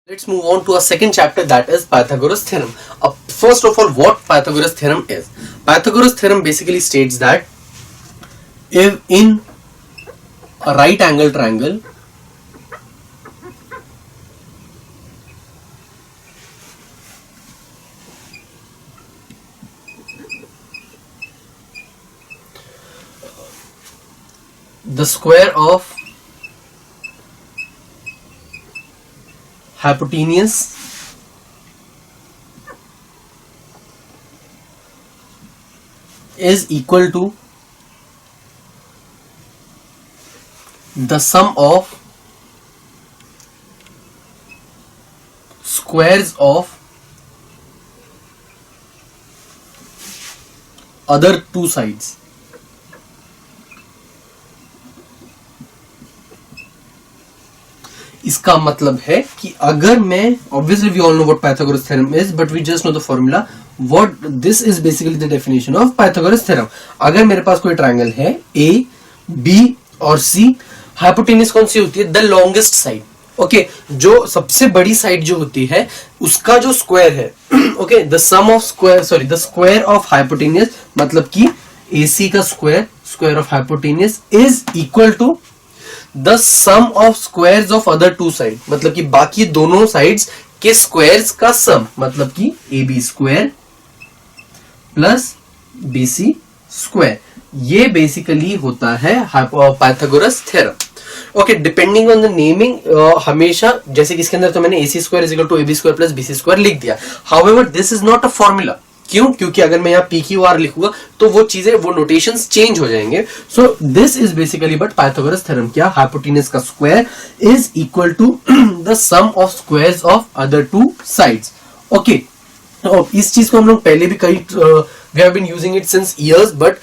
Let's move on to our second chapter, that is Pythagoras theorem. First of all, what Pythagoras theorem is? Pythagoras theorem basically states that if in a right angle triangle the square of hypotenuse is equal to the sum of squares of other two sides. इसका मतलब है कि अगर मैं obviously we all know what Pythagoras theorem is, but we just know the formula. What this is basically the definition of Pythagoras theorem. अगर मेरे पास कोई triangle है A, B और C, हाइपोटेन्यूज कौन सी होती है? The longest side. ओके, जो सबसे बड़ी साइड जो होती है उसका जो स्क्वायर है, okay, the sum of square, sorry, the square of hypotenuse मतलब कि AC का square of hypotenuse is equal to the sum of squares of other two side, मतलब कि बाकी दोनों साइड्स के स्क्वायर्स का सम, मतलब कि AB square plus BC square. ये बेसिकली होता है Pythagoras theorem. Okay, depending on the naming, हमेशा जैसे कि इसके अंदर तो मैंने AC square is equal to AB square plus BC square लिख दिया. However this is not a formula. क्यों? क्योंकि अगर मैं यहाँ PQR लिखूंगा तो वो चीजें, वो नोटेशंस चेंज हो जाएंगे. So this is basically but Pythagoras theorem क्या? हाइपोटेन्यूज का square is equal to the sum of squares of other two sides. Okay, तो इस चीज को हम लोग पहले भी कई we have been using it since years, but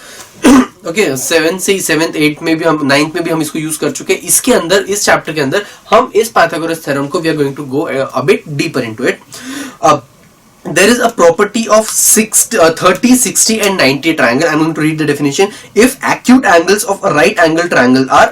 okay, 7 से 7th 8th में भी हम 9th में भी हम इसको यूज कर चुके हैं. इसके अंदर, इस चैप्टर के अंदर हम इस पाइथागोरस थ्योरम को we are going to go a bit deeper into it. There is a property of 30, 60 and 90 triangle. I'm going to read the definition. If acute angles of a right angle triangle are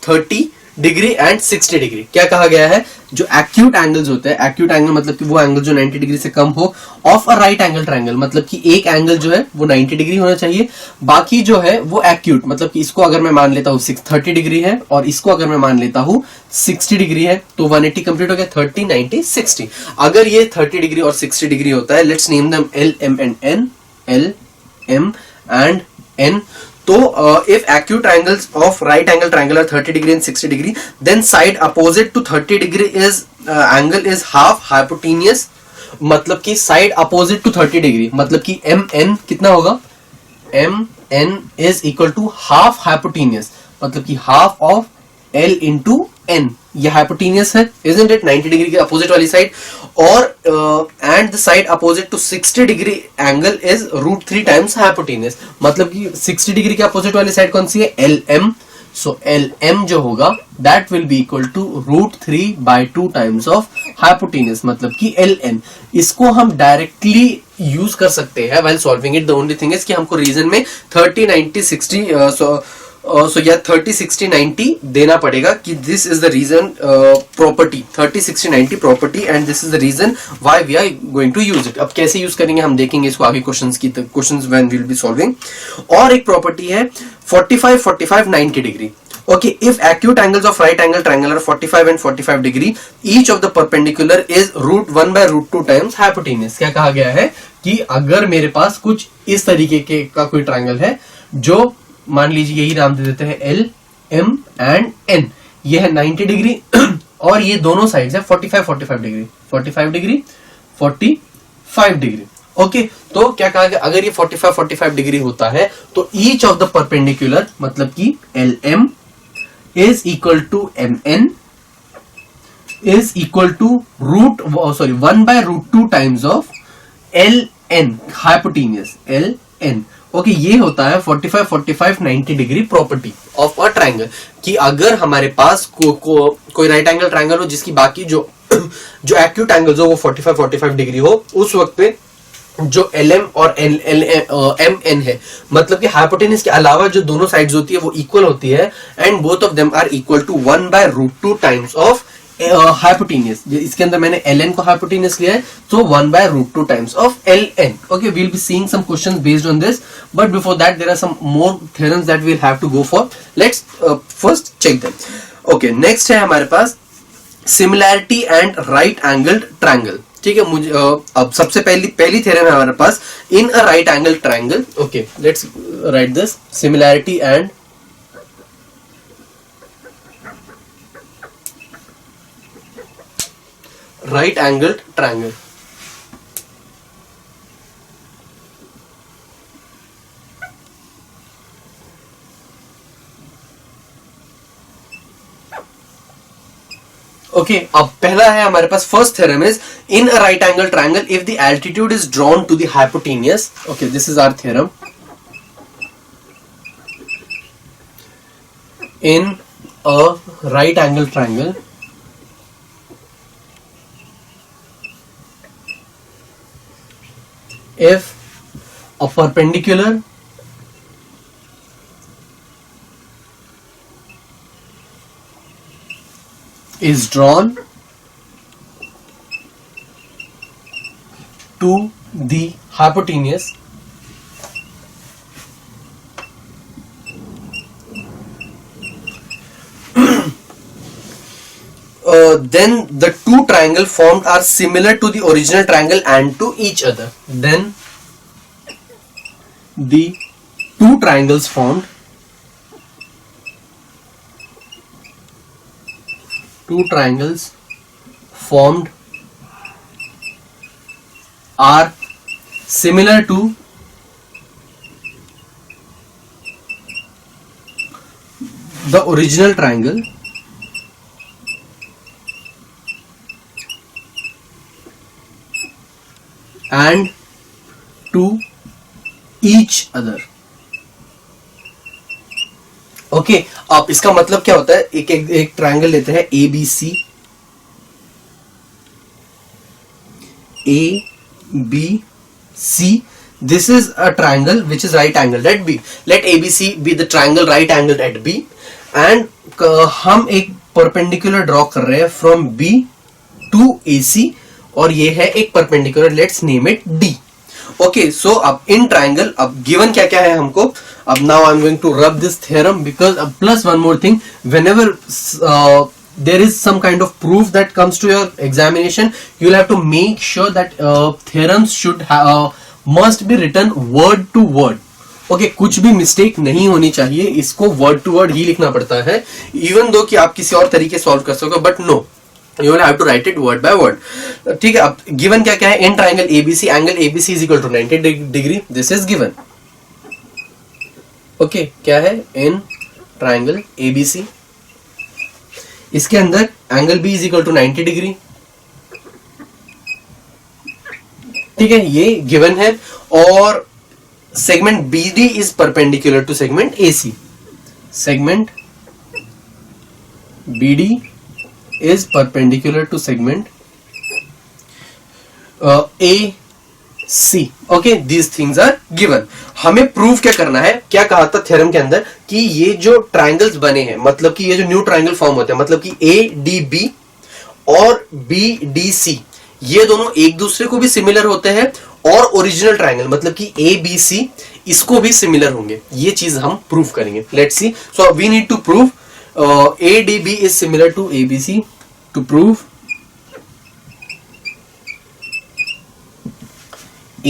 30 degree and 60 degree, क्या कहा गया है? जो acute angles होते हैं, acute angle मतलब कि वो एंगल जो 90 डिग्री से कम हो, of a right angle triangle मतलब कि एक एंगल जो है वो 90 डिग्री होना चाहिए, बाकी जो है वो एक्यूट मतलब कि इसको अगर मैं मान लेता हूँ 30 डिग्री है और इसको अगर मैं मान लेता हूँ 60 डिग्री है, तो 180 कंप्लीट हो गया. 30, 90, 60. अगर ये 30 डिग्री और 60 डिग्री होता है, let's name them L, M and N. L, M and N. So, if acute angles of right angle triangle are 30 degree and 60 degree, then side opposite to 30 degree is angle is half hypotenuse. मतलब कि side opposite to 30 degree मतलब कि MN कितना होगा? MN is equal to half hypotenuse मतलब कि half of L into N. ये hypotenuse है, isn't it? 90 डिग्री के अपोजिट वाली साइड. और and the side opposite to 60 degree angle is √3 times hypotenuse मतलब कि 60 डिग्री के अपोजिट वाली साइड कौन सी है? LM. So LM जो होगा that will be equal to √3/2 times of hypotenuse मतलब कि LN. इसको हम डायरेक्टली यूज कर सकते हैं while solving it. The only thing is कि हमको रीजन में 30, 90, 60 so yeah 30, 60, 90 देना पड़ेगा कि this is the reason property 30, 60, 90 property and this is the reason why we are going to use it. अब कैसे यूज करेंगे हम देखेंगे इसको आगे questions when we'll be solving. और एक प्रॉपर्टी है 45, 45, 90 degree. Okay, if acute angles of right angle triangle are 45 and 45 degree, each of the perpendicular is √1/√2 times hypotenuse. क्या कहा गया है कि अगर मेरे पास कुछ इस तरीके के का कोई ट्रायंगल है, जो मान लीजिए यही नाम दे देते हैं L, M and N. ये है 90 डिग्री और ये दोनों साइड्स है 45, 45 डिग्री, 45 डिग्री, 45 डिग्री. ओके, तो क्या कहा गया? अगर ये 45, 45 डिग्री होता है तो ईच ऑफ द परपेंडिकुलर मतलब कि LM is equal to MN is equal to 1/√2 times of LN hypotenuse LN. Okay, ये होता है 45, 45, 90 degree property of a triangle. कि अगर हमारे पास कोई राइट एंगल ट्रायंगल हो जिसकी बाकी जो एक्यूट एंगल्स हो वो 45, 45 डिग्री हो, उस वक्त पे जो LM और MN है मतलब कि हाइपोटेन्यूज के अलावा जो दोनों साइड्स होती है वो इक्वल होती है and both of them are equal to 1/√2 times of hypotenuse, इसके अंदर मैंने ln को हाइपोटेनियस लिया है, तो 1/√2 times of ln. Okay, we'll be seeing some questions based on this, but before that there are some more theorems that we'll have to go for. Let's first check them. Okay, next है हमारे पास similarity and right angled triangle. ठीक है, मुझे अब सबसे पहली theorem है हमारे पास in a right angle triangle. Okay, let's write this. Similarity and right angled triangle. Okay, अब पहला है हमारे पास first theorem is in a right angle triangle if the altitude is drawn to the hypotenuse. Okay, this is our theorem. In a right angle triangle if a perpendicular is drawn to the hypotenuse, then the two triangle formed are similar to the original triangle and to each other. Then the two triangles formed are similar to the original triangle and to each other. Okay, अब इसका मतलब क्या होता है? एक triangle लेते हैं ABC, ABC. This is a triangle which is right angled at B. Let ABC be the triangle right angled at B, and हम एक परपेंडिकुलर ड्रॉ कर रहे हैं फ्रॉम B to AC, और ये है एक perpendicular, let's name it D. Okay, so अब इन ट्राइंगल, अब गिवन क्या क्या है हमको. अब now I am going to rub this theorem because plus one more thing, whenever there is some kind of proof that comes to your examination, you will have to make sure that theorems should must be written word to word. Okay, कुछ भी mistake नहीं होनी चाहिए, इसको word to word ही लिखना पड़ता है. Even though कि आप किसी और तरीके सॉल्व कर सकोगे, but no, you will have to write it word by word. ठीक है, अब given क्या क्या है? in triangle ABC, angle ABC is equal to 90 degree. This is given. Okay, क्या है? in triangle ABC, इसके अंदर angle B is equal to 90 degree. ठीक है, ये given है. और segment BD is perpendicular to segment AC. segment BD is perpendicular to segment AC. Okay, these things are given. हमें प्रूफ क्या करना है? क्या कहा था थ्योरम के अंदर कि ये जो ट्राइंगल्स बने हैं, मतलब कि ये जो न्यू ट्राइंगल फॉर्म होते हैं, मतलब कि ADB और BDC, ये दोनों एक दूसरे को भी सिमिलर होते हैं, और ओरिजिनल ट्राइंगल मतलब कि ABC इसको भी सिमिलर होंगे. ये चीज हम प्रूफ करेंगे. Let's see. So we need to prove ADB is similar to ABC. To prove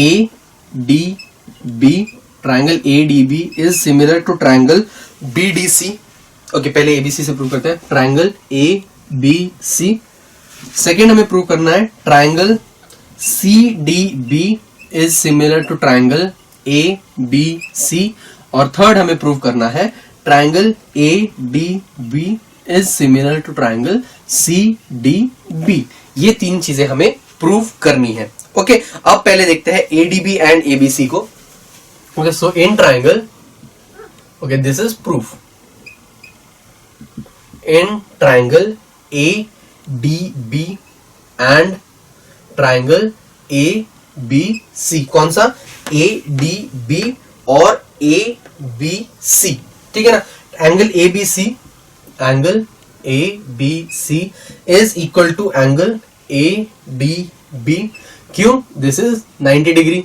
ADB, triangle ADB is similar to triangle BDC. Okay, पहले ABC से प्रूव करते हैं. triangle ABC. सेकेंड हमें प्रूव करना है triangle CDB is similar to triangle ABC. और third हमें prove करना है triangle ADB is similar to triangle CDB. ये तीन चीजें हमें प्रूव करनी है. ओके, अब पहले देखते हैं ADB एंड ABC को. Okay, so in triangle, okay, this is proof. In triangle ADB and triangle ABC, कौन सा? ADB और ABC. ठीक है ना? Angle ABC, angle ABC is equal to angle ADB. क्यों? This is 90 डिग्री,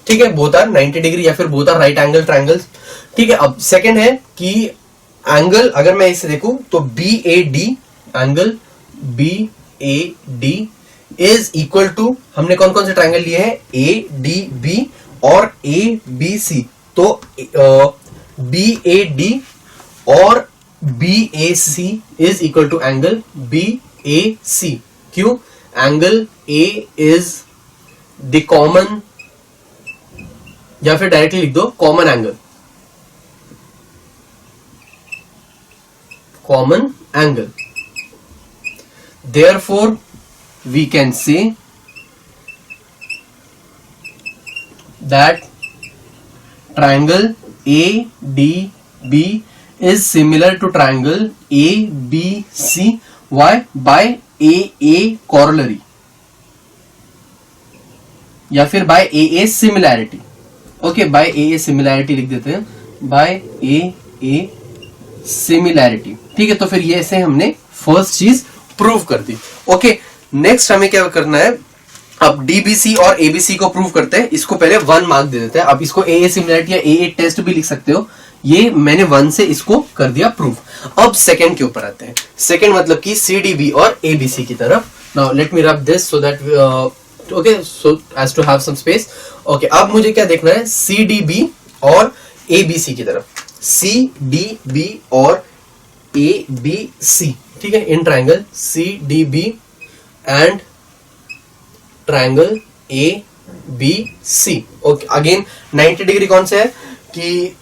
ठीक है, बोथ आर 90 डिग्री या फिर both are right angle triangles, ठीक है। अब सेकंड है कि एंगल अगर मैं इसे देखूं तो BAD, angle BAD is equal to, हमने कौन कौन से ट्रायंगल लिए हैं, ADB और ABC, तो BAD और BAC is equal to angle BAC। क्यों? Angle A is the common, या फिर डायरेक्टली लिख दो common angle, common angle. Therefore we can say that triangle ADB is similar to triangle ABC. Why? By AA corollary या फिर by AA similarity. Okay, by AA similarity लिख देते हैं, bye AA similarity, ठीक है। तो फिर ये ऐसे हमने फर्स्ट चीज प्रूव कर दी। ओके, नेक्स्ट हमें क्या करना है, अब DBC और ABC को प्रूव करते हैं। इसको पहले 1 मार्क दे देते हैं। अब इसको AA सिमिलैरिटी या AA टेस्ट भी लिख सकते हो, ये मैंने 1 से इसको कर दिया प्रूव। अब सेकंड के ऊपर आते हैं। सेकंड मतलब कि CDB और ABC की तरफ। Now let me rub this so that okay, so as to have some space. Okay, अब मुझे क्या देखना है, CDB और ABC की तरफ, CDB और ABC, ठीक है, in triangle CDB and triangle ABC। Okay, again 90 degree कौन से है कि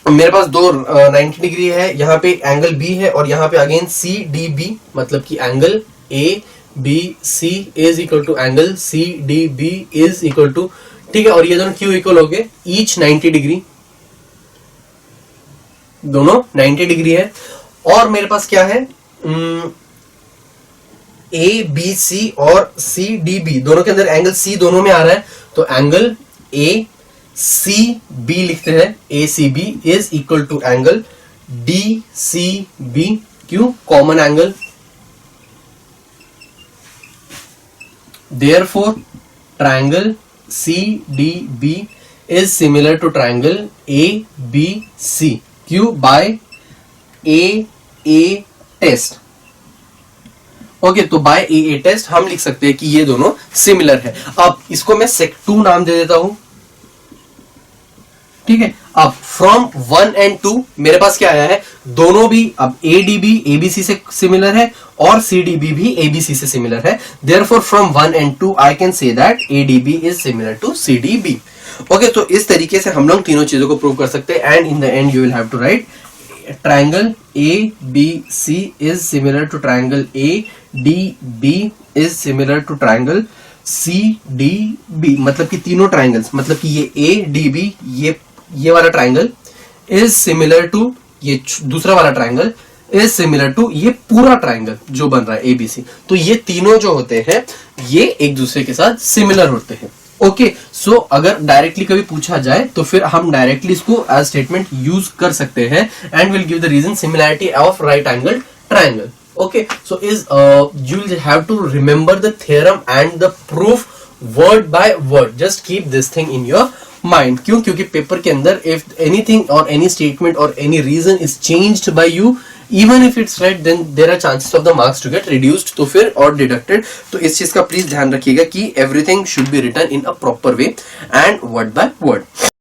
मेरे पास दो 90 डिग्री है, यहाँ पे एंगल B है और यहाँ पे अगेन CDB, मतलब कि angle ABC is equal to angle CDB is equal to, ठीक है, और ये दोनों क्यों इक्वल हो गए, ईच 90 डिग्री, दोनों 90 डिग्री है। और मेरे पास क्या है, ABC और CDB दोनों के अंदर एंगल C दोनों में आ रहा है, तो एंगल ACB लिखते हैं, ACB is equal to angle DCB। क्यों? Common angle. Therefore triangle CDB is similar to triangle ABC. क्यों? by AA test. ओके, तो बाय AA टेस्ट हम लिख सकते हैं कि ये दोनों सिमिलर है। अब इसको मैं sec2 नाम दे देता हूं, ठीक है। अब फ्रॉम 1 and 2 मेरे पास क्या आया है, दोनों भी अब ADB ABC से सिमिलर है और CDB भी ABC से सिमिलर है। Therefore from 1 and 2 I can say that ADB is similar to CDB. Okay, तो इस तरीके से हम लोग तीनों चीजों को प्रूव कर सकते हैं। And in the end you will have to write triangle ABC is similar to triangle ADB is similar to triangle CDB, मतलब कि तीनों ट्राइंगल्स, मतलब कि ये ADB ये वाला ट्राइंगल इज सिमिलर टू ये दूसरा वाला ट्राइंगल इज सिमिलर टू ये पूरा ट्राइंगल जो बन रहा है ABC। तो ये तीनों जो होते हैं ये एक दूसरे के साथ सिमिलर होते हैं। ओके, सो अगर डायरेक्टली कभी पूछा जाए तो फिर हम डायरेक्टली इसको एज स्टेटमेंट यूज कर सकते हैं and will give the reason similarity of right angle triangle. Okay, so is you will have to remember the theorem and the proof word by word. Just keep this thing in your mind. क्यों? क्योंकि paper के अंदर if anything और any statement और any reason is changed by you, even if it's right, then there are chances of the marks to get reduced तो फिर और deducted। तो इस चीज का प्लीज ध्यान रखिएगा कि everything should be written in a proper way and word by word।